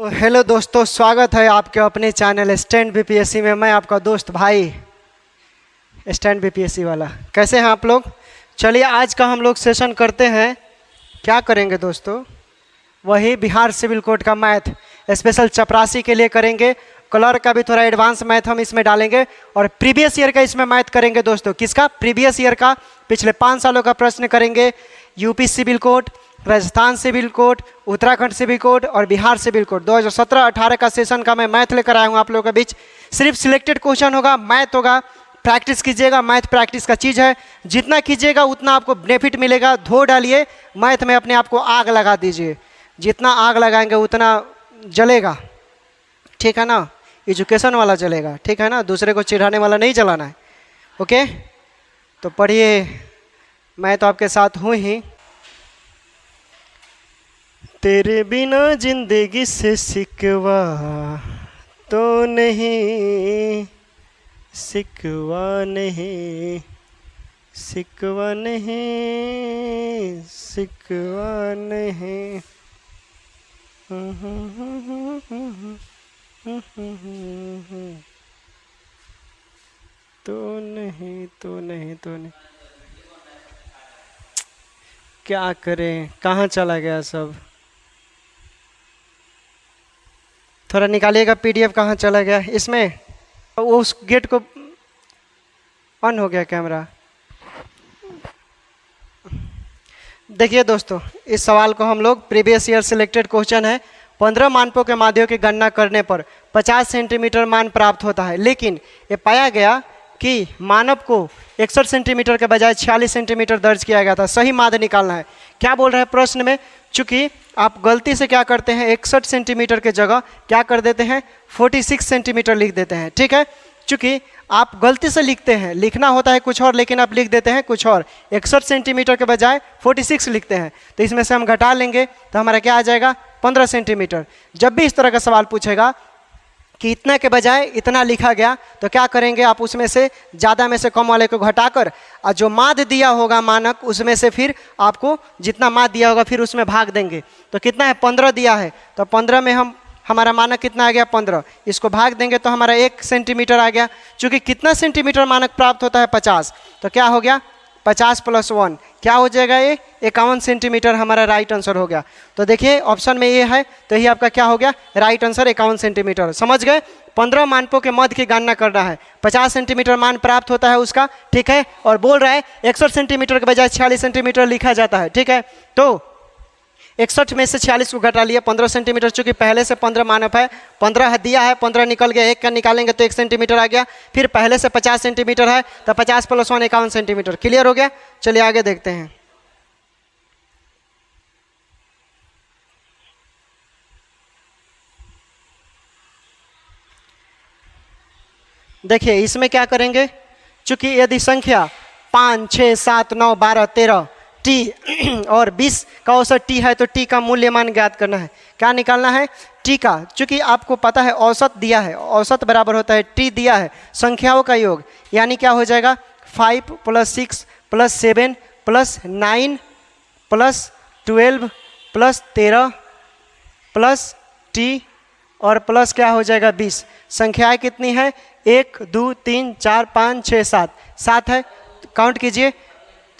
तो हेलो दोस्तों, स्वागत है आपके अपने चैनल स्टैंड बीपीएससी में। मैं आपका दोस्त भाई स्टैंड बीपीएससी वाला। कैसे हैं आप लोग? चलिए आज का हम लोग सेशन करते हैं। क्या करेंगे दोस्तों? वही बिहार सिविल कोड का मैथ स्पेशल चपरासी के लिए करेंगे। कलर का भी थोड़ा एडवांस मैथ हम इसमें डालेंगे और प्रीवियस ईयर का इसमें मैथ करेंगे दोस्तों। किसका? प्रीवियस ईयर का, पिछले 5 सालों का प्रश्न करेंगे। UP civil code, Rajasthan civil code, Uttarakhand civil code और बिहार सिविल कोड 2017-18 का सेशन का मैं मैथ लेकर आया हूँ आप लोगों के बीच। सिर्फ सिलेक्टेड क्वेश्चन होगा, मैथ होगा। प्रैक्टिस कीजिएगा, मैथ प्रैक्टिस का चीज़ है। जितना कीजिएगा उतना आपको बेनिफिट मिलेगा। धो डालिए मैथ में, अपने आप को आग लगा दीजिए। जितना आग लगाएंगे उतना जलेगा, ठीक है ना? एजुकेशन वाला जलेगा, ठीक है ना? दूसरे को चिढ़ाने वाला नहीं जलाना है। ओके, तो पढ़िए। मैं तो आपके साथ हूँ ही। तेरे बिना जिंदगी से सिकवा तो नहीं, सिकवा नहीं, सिकवा नहीं, सिकवा नहीं। तो नहीं, तो नहीं, तो नहीं। क्या करें, कहाँ चला गया सब? थोड़ा निकालिएगा पीडीएफ। कहाँ चला गया? इसमें उस गेट को ऑन हो गया कैमरा। देखिए दोस्तों, इस सवाल को हम लोग प्रीवियस ईयर सिलेक्टेड क्वेश्चन है। 15 मानकों के माध्यों की गणना करने पर 50 सेंटीमीटर मान प्राप्त होता है, लेकिन ये पाया गया कि मानव को 61 सेंटीमीटर के बजाय 46 सेंटीमीटर दर्ज किया गया था। सही माध्य निकालना है। क्या बोल रहा है प्रश्न में? चूंकि आप गलती से क्या करते हैं, 61 सेंटीमीटर के जगह क्या कर देते हैं, 46 सेंटीमीटर लिख देते हैं, ठीक है? चूंकि आप गलती से लिखते हैं, लिखना होता है कुछ और लेकिन आप लिख देते हैं कुछ और। 61 सेंटीमीटर के बजाय 46 लिखते हैं, तो इसमें से हम घटा लेंगे तो हमारा क्या आ जाएगा, 15 सेंटीमीटर। जब भी इस तरह का सवाल पूछेगा कि इतना के बजाय इतना लिखा गया, तो क्या करेंगे आप, उसमें से ज़्यादा में से कम वाले को घटाकर और जो माध्य दिया होगा मानक, उसमें से फिर आपको जितना माध्य दिया होगा फिर उसमें भाग देंगे। तो कितना है, 15 दिया है, तो 15 में हमारा मानक कितना आ गया, 15। इसको भाग देंगे तो हमारा 1 सेंटीमीटर आ गया। चूँकि कितना सेंटीमीटर मानक प्राप्त होता है, 50, तो क्या हो गया, 50 + 1 क्या हो जाएगा, ये 51 सेंटीमीटर हमारा राइट आंसर हो गया। तो देखिए ऑप्शन में ये है, तो ये आपका क्या हो गया, राइट आंसर 51 सेंटीमीटर। समझ गए? 15 मानकों के मध्य की गणना करना है। 50 सेंटीमीटर मान प्राप्त होता है उसका, ठीक है? और बोल रहा है 61 सेंटीमीटर के बजाय 46 सेंटीमीटर लिखा जाता है, ठीक है? तो 61 में से 46 को घटा लिया, 15 सेंटीमीटर। चूंकि पहले से 15 मानक है, 15 दिया है, 15 निकल गया, 1 का निकालेंगे तो 1 सेंटीमीटर आ गया। फिर पहले से 50 सेंटीमीटर है, तो 50 + 1 51 सेंटीमीटर। क्लियर हो गया? चलिए आगे देखते हैं। देखिए इसमें क्या करेंगे, चूंकि यदि संख्या 5, 6, 7, 9, 12, 13 टी और 20 का औसत टी है, तो टी का मूल्य मान ज्ञात करना है। क्या निकालना है, टी का। चूंकि आपको पता है औसत दिया है, औसत बराबर होता है टी दिया है संख्याओं का योग, यानी क्या हो जाएगा, 5 + 6 + 7 + 9 + 12 + 13 + टी और प्लस क्या हो जाएगा, 20। संख्याएं कितनी है, 1, 2, 3, 4, 5, 6, 7। 7 है, काउंट कीजिए,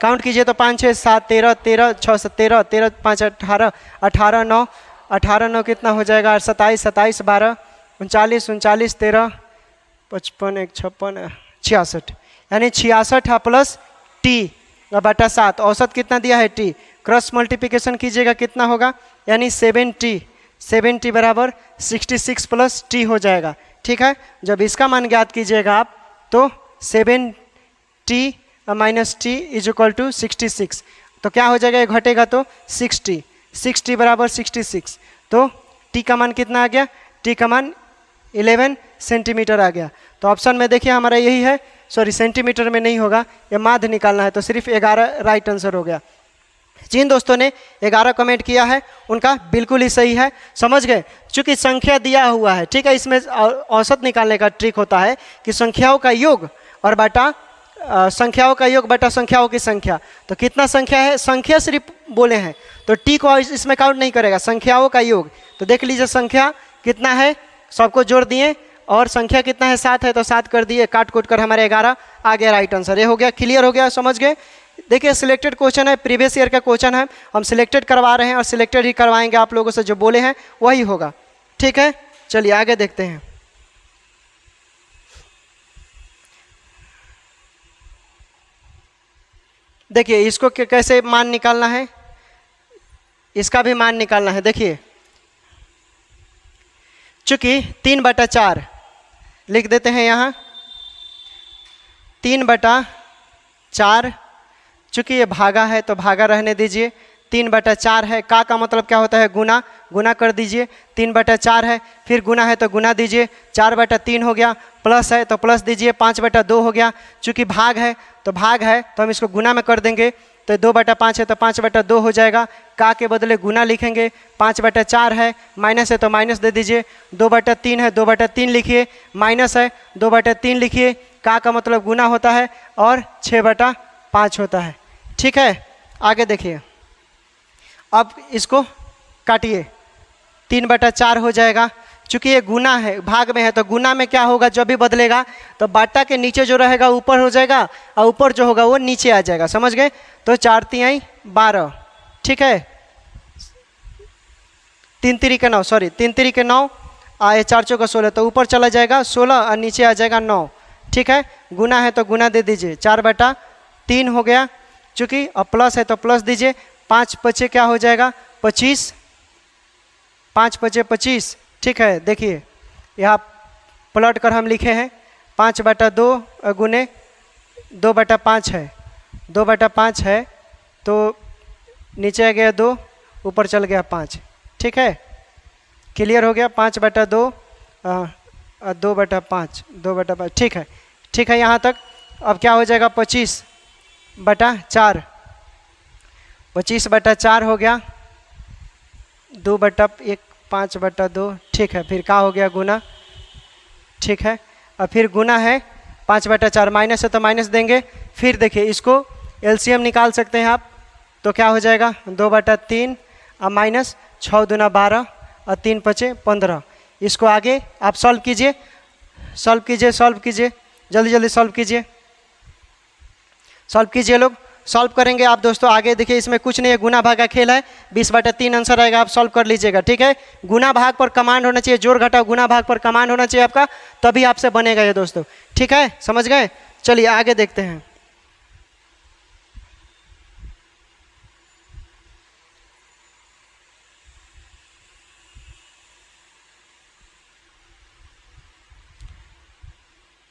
काउंट कीजिए तो 5, 6, 7, 13, 13, 6, 13, 13, 5, 18, 18, 9, 18, 9 कितना हो जाएगा, 27, 27, 12, 39, 39, 13, 55, 1, 56, 66, यानी 66 प्लस टी बटा 7। औसत कितना दिया है, टी। क्रॉस मल्टीप्लिकेशन कीजिएगा कितना होगा, यानी 7t, 7t बराबर 66 प्लस टी हो जाएगा, ठीक है? जब इसका मान ज्ञात कीजिएगा आप, तो 7t - t = 66। तो क्या हो जाएगा, ये घटेगा तो 6t, 6t बराबर 66। तो t का मान कितना आ गया, t का मान 11 सेंटीमीटर आ गया। तो ऑप्शन में देखिए हमारा यही है, सॉरी सेंटीमीटर में नहीं होगा, ये माध्य निकालना है, तो सिर्फ 11 राइट आंसर हो गया। जिन दोस्तों ने 11 कमेंट किया है उनका बिल्कुल ही सही है। समझ गए? चूंकि संख्या दिया हुआ है, ठीक है? इसमें औसत निकालने का ट्रिक होता है कि संख्याओं का योग और बटा संख्याओं का योग बटा संख्याओं की संख्या। तो कितना संख्या है, संख्या सिर्फ बोले हैं, तो टी को इसमें काउंट नहीं करेगा, संख्याओं का योग। तो देख लीजिए संख्या कितना है, सबको जोड़ दिए और संख्या कितना है 7 है तो 7 कर दिए, काट कूट कर हमारे 11 आ गया राइट आंसर। ये हो गया, क्लियर हो गया, समझ गए। देखिए सिलेक्टेड क्वेश्चन है, प्रीवियस ईयर का क्वेश्चन है, हम सिलेक्टेड करवा रहे हैं और सिलेक्टेड ही करवाएंगे, आप लोगों से जो बोले हैं वही होगा, ठीक है। चलिए आगे देखते हैं। देखिए इसको कैसे मान निकालना है, इसका भी मान निकालना है। देखिए चूंकि 3/4 लिख देते हैं यहाँ, 3/4, चूंकि ये भागा है तो भागा रहने दीजिए, 3/4 है, का मतलब क्या होता है, गुना, गुना कर दीजिए, 3/4 है, फिर गुना है तो गुना दीजिए, 4/3 हो गया, प्लस है तो प्लस दीजिए, 5/2 हो गया, चूंकि भाग है तो हम इसको गुना में कर देंगे, तो 2/5 है तो 5/2 हो जाएगा, का के बदले गुना लिखेंगे, 5/4 है, माइनस है तो माइनस दे दीजिए, 2/3 है 2/3 लिखिए, माइनस है 2/3 लिखिए, का मतलब गुना होता है और 6/5 होता है, ठीक है। आगे देखिए, अब इसको काटिए, 3/4 हो जाएगा, चूंकि ये गुना है, भाग में है तो गुना में क्या होगा, जब भी बदलेगा तो बाटा के नीचे जो रहेगा ऊपर हो जाएगा और ऊपर जो होगा वो नीचे आ जाएगा, समझ गए। तो 4 तिहाई 12, ठीक है, 3 तिरी 9, सॉरी 3 तिरी 9 आए, 4 चौका 16, तो ऊपर चला जाएगा 16 और नीचे आ जाएगा 9, ठीक है। गुना है तो गुना दे दीजिए, 4/3 हो गया, चूंकि अब प्लस है तो प्लस दीजिए, 5 पचे क्या हो जाएगा 25, 5 पचे 25, ठीक है। देखिए यहाँ पलट कर हम लिखे हैं 5/2 गुने 2/5 है, 2/5 है तो नीचे आ गया 2, ऊपर चल गया 5, ठीक है, क्लियर हो गया। 5/2 2/5, ठीक है, ठीक है यहाँ तक। अब क्या हो जाएगा 25/4, 25/4 हो गया, 2/1 5/2, ठीक है, फिर का हो गया गुना, ठीक है। और फिर गुना है 5/4, माइनस है तो माइनस देंगे, फिर देखिए इसको एलसीएम निकाल सकते हैं आप, तो क्या हो जाएगा 2/3 और माइनस 6 दूना 12 और 3 पचे 15। इसको आगे आप सॉल्व कीजिए, सॉल्व कीजिए, सॉल्व कीजिए, जल्दी जल्दी सॉल्व कीजिए, सॉल्व कीजिए लोग, सॉल्व करेंगे आप दोस्तों। आगे देखिए इसमें कुछ नहीं है, गुना भाग का खेल है, 20/3 आंसर आएगा, आप सॉल्व कर लीजिएगा, ठीक है। गुना भाग पर कमांड होना चाहिए, जोड़ घटाओ गुना भाग पर कमांड होना चाहिए आपका, तभी आपसे बनेगा ये दोस्तों, ठीक है, समझ गए। चलिए आगे देखते हैं।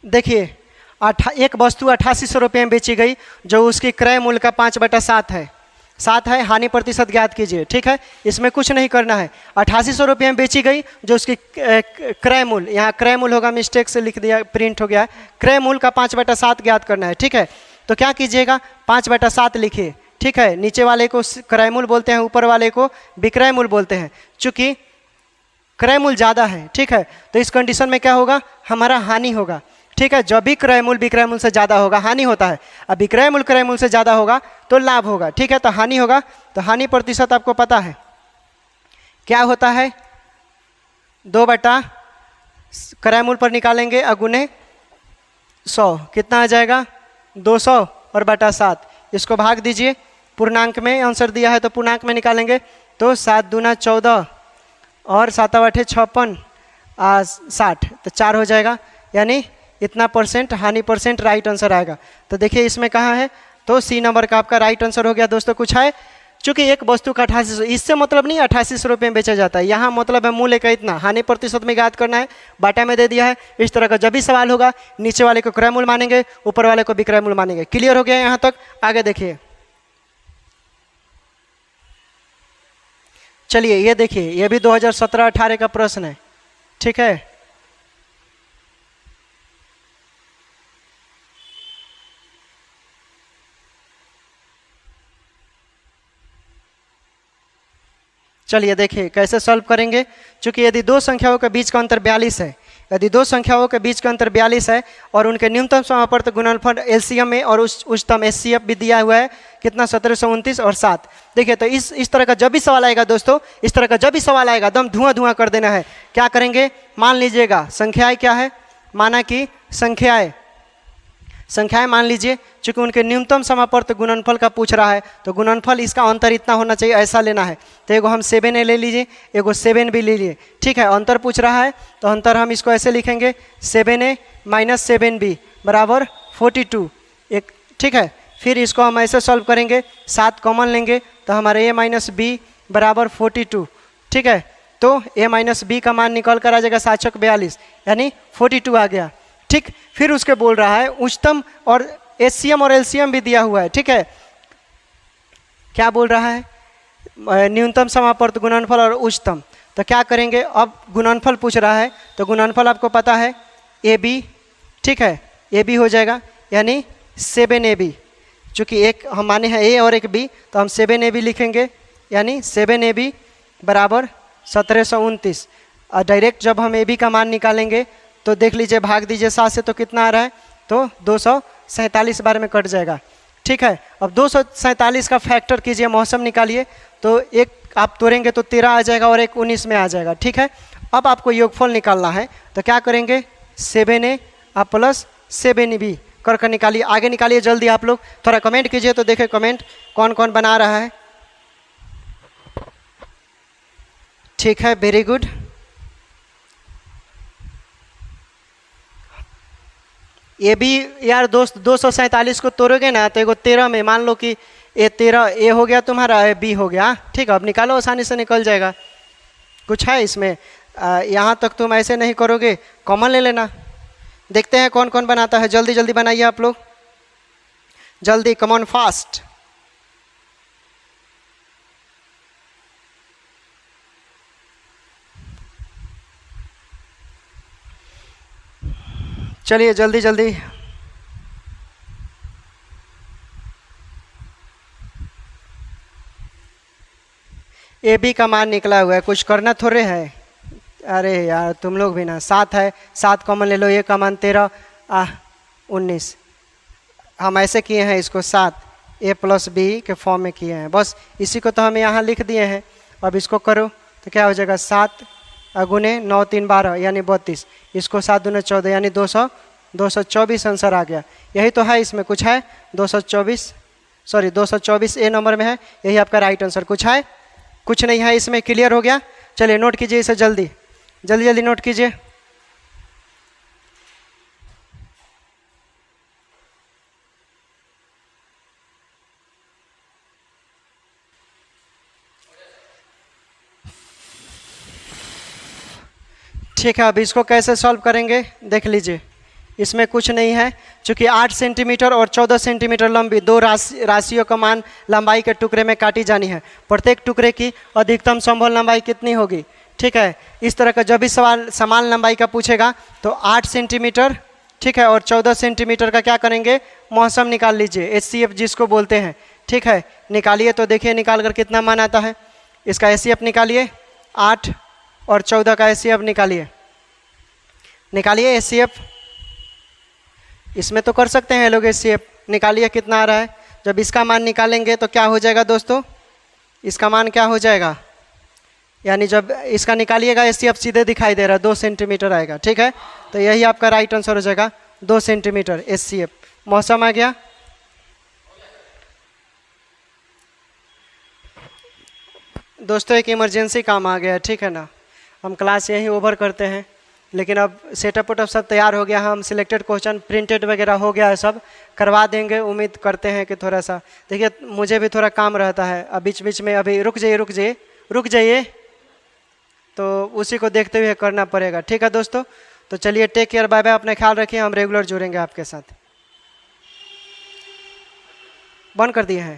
देखिए एक वस्तु 8800 रुपये में बेची गई, जो उसकी क्रय मूल्य का 5/7 है, 7 है, हानि प्रतिशत ज्ञात कीजिए, ठीक है। इसमें कुछ नहीं करना है, 8800 रुपये में बेची गई, जो उसकी क्रय मूल्य, यहाँ क्रय मूल्य होगा, मिस्टेक से लिख दिया, प्रिंट हो गया है, क्रय मूल्य का 5/7 ज्ञात करना है, ठीक है। तो क्या कीजिएगा 5/7 लिखिए, ठीक है। नीचे वाले को क्रय मूल्य बोलते हैं, ऊपर वाले को विक्रय मूल्य बोलते हैं, चूँकि क्रय मूल्य ज़्यादा है, ठीक है। तो इस कंडीशन में क्या होगा, हमारा हानि होगा, ठीक है। जब भी क्रय मूल्य विक्रय मूल्य से ज़्यादा होगा हानि होता है, अब विक्रय मूल्य क्रय मूल्य से ज़्यादा होगा तो लाभ होगा, ठीक है। तो हानि होगा, तो हानि प्रतिशत आपको पता है क्या होता है, 2 बटा क्रय मूल्य पर निकालेंगे अगुने 100, कितना आ जाएगा 200 और बटा 7, इसको भाग दीजिए, पूर्णांक में आंसर दिया है तो पूर्णांक में निकालेंगे, तो 7 दूना 14 और 7 8 56 60, तो 4 हो जाएगा, यानी इतना परसेंट हानि परसेंट राइट आंसर आएगा। तो देखिए इसमें कहाँ है, तो सी नंबर का आपका राइट आंसर हो गया दोस्तों। कुछ है, चूंकि एक वस्तु का 8800, इससे मतलब नहीं 8800 रुपये में बेचा जाता है, यहाँ मतलब है मूल्य का इतना, हानि प्रतिशत में ज्ञात करना है, बाटा में दे दिया है। इस तरह का जब भी सवाल होगा नीचे वाले को क्रय मूल्य मानेंगे, ऊपर वाले को विक्रय मूल्य मानेंगे। क्लियर हो गया यहाँ तक, आगे देखिए। चलिए ये देखिए, ये भी 2017-18 का प्रश्न है, ठीक है। चलिए देखिए कैसे सॉल्व करेंगे। चूंकि यदि दो संख्याओं के बीच का अंतर 42 है, यदि दो संख्याओं के बीच का अंतर 42 है और उनके न्यूनतम समापवर्त गुणनफल एलसीएम में और उच्चतम एचसीएफ भी दिया हुआ है कितना 1729 और 7। देखिए तो इस तरह का जब भी सवाल आएगा दोस्तों, इस तरह का जब भी सवाल आएगा एकदम धुआं धुआं कर देना है। क्या करेंगे, मान लीजिएगा संख्याएं क्या है, माना कि संख्याएं मान लीजिए, चूंकि उनके न्यूनतम समापवर्त गुणनफल का पूछ रहा है तो गुणनफल इसका अंतर इतना होना चाहिए, ऐसा लेना है। तो एगो हम 7a ले लीजिए, एगो 7 भी ले लीजिए, ठीक है। अंतर पूछ रहा है तो अंतर हम इसको ऐसे लिखेंगे 7a माइनस 7b बराबर 42, एक, ठीक है। फिर इसको हम ऐसे सॉल्व करेंगे, 7 कॉमन लेंगे तो हमारे a माइनस b बराबर 42, ठीक है। तो a माइनस b का मान निकल कर आ जाएगा 7 42 यानी 42 आ गया, ठीक। फिर उसके बोल रहा है उच्चतम और एचसीएम और एलसीएम भी दिया हुआ है, ठीक है। क्या बोल रहा है, न्यूनतम समापवर्त गुणनफल और उच्चतम। तो क्या करेंगे, अब गुणनफल पूछ रहा है तो गुणनफल आपको पता है ए बी, ठीक है, ए बी हो जाएगा यानी 7ab। चूँकि एक हम माने हैं ए और एक बी तो हम 7ab लिखेंगे यानी 7ab बराबर 1729। और डायरेक्ट जब हम ए बी का मान निकालेंगे तो देख लीजिए, भाग दीजिए 7 से तो कितना आ रहा है, तो 247 बार में कट जाएगा, ठीक है। अब 247 का फैक्टर कीजिए, मौसम निकालिए, तो एक आप तोड़ेंगे तो 13 आ जाएगा और एक 19 में आ जाएगा, ठीक है। अब आपको योगफल निकालना है तो क्या करेंगे, 7a आप प्लस 7b कर निकालिए। आगे निकालिए जल्दी, आप लोग थोड़ा कमेंट कीजिए तो देखें कमेंट कौन कौन बना रहा है, ठीक है, वेरी गुड। ये भी यार दोस्त 247 को तोड़ोगे ना तो एगो 13 में मान लो कि ये 13 ए हो गया तुम्हारा, ए बी हो गया, ठीक है। अब निकालो, आसानी से निकल जाएगा। कुछ है इसमें, यहाँ तक तुम ऐसे नहीं करोगे, कॉमन ले लेना। देखते हैं कौन कौन बनाता है, जल्दी जल्दी बनाइए आप लोग, जल्दी, कम ऑन फास्ट। चलिए जल्दी जल्दी, ए बी का मान निकला हुआ है, कुछ करना थोड़े है। अरे यार तुम लोग भी ना, 7 है, 7 कॉमन ले लो, ए का मान 13 19। हम ऐसे किए हैं इसको 7 a प्लस बी के फॉर्म में किए हैं, बस इसी को तो हम यहाँ लिख दिए हैं। अब इसको करो तो क्या हो जाएगा, 7 गुने 9 3 12 यानी 32, इसको 7 दूने 14 यानी 224 आंसर आ गया। यही तो है, इसमें कुछ है, 224 ए नंबर में है, यही आपका राइट आंसर। कुछ है, कुछ नहीं है इसमें, क्लियर हो गया। चलिए नोट कीजिए इसे, जल्दी जल्दी जल्दी नोट कीजिए। ठीक है, अब इसको कैसे सॉल्व करेंगे देख लीजिए। इसमें कुछ नहीं है, चूँकि 8 सेंटीमीटर और 14 सेंटीमीटर लंबी दो राशियों का मान लंबाई के टुकड़े में काटी जानी है। प्रत्येक टुकड़े की अधिकतम संभव लंबाई कितनी होगी, ठीक है। इस तरह का जब भी सवाल समान लंबाई का पूछेगा तो 8 सेंटीमीटर, ठीक है, और 14 सेंटीमीटर का क्या करेंगे, मौसम निकाल लीजिए, HCF जिसको बोलते हैं, ठीक है। निकालिए तो देखिए निकाल कर कितना मान आता है। इसका HCF निकालिए, 8 और 14 का HCF निकालिए, निकालिए HCF। इसमें तो कर सकते हैं लोग HCF, निकालिए कितना आ रहा है। जब इसका मान निकालेंगे तो क्या हो जाएगा दोस्तों, इसका मान क्या हो जाएगा, यानी जब इसका निकालिएगा HCF सीधे दिखाई दे रहा है, 2 सेंटीमीटर आएगा, ठीक है। तो यही आपका राइट आंसर हो जाएगा, 2 सेंटीमीटर HCF। मौसम आ गया। दोस्तों एक इमरजेंसी काम आ गया, ठीक है ना, हम क्लास यहीं ओवर करते हैं। लेकिन अब सेटअप वेटअप सब तैयार हो गया, हम सिलेक्टेड क्वेश्चन प्रिंटेड वगैरह हो गया है, सब करवा देंगे। उम्मीद करते हैं कि थोड़ा सा, देखिए मुझे भी थोड़ा काम रहता है, अब बीच बीच में अभी रुक जाइए तो उसी को देखते हुए करना पड़ेगा, ठीक है दोस्तों। तो चलिए टेक केयर, बाय बाय, अपना ख्याल रखिए, हम रेगुलर जुड़ेंगे आपके साथ। बंद कर दिए हैं।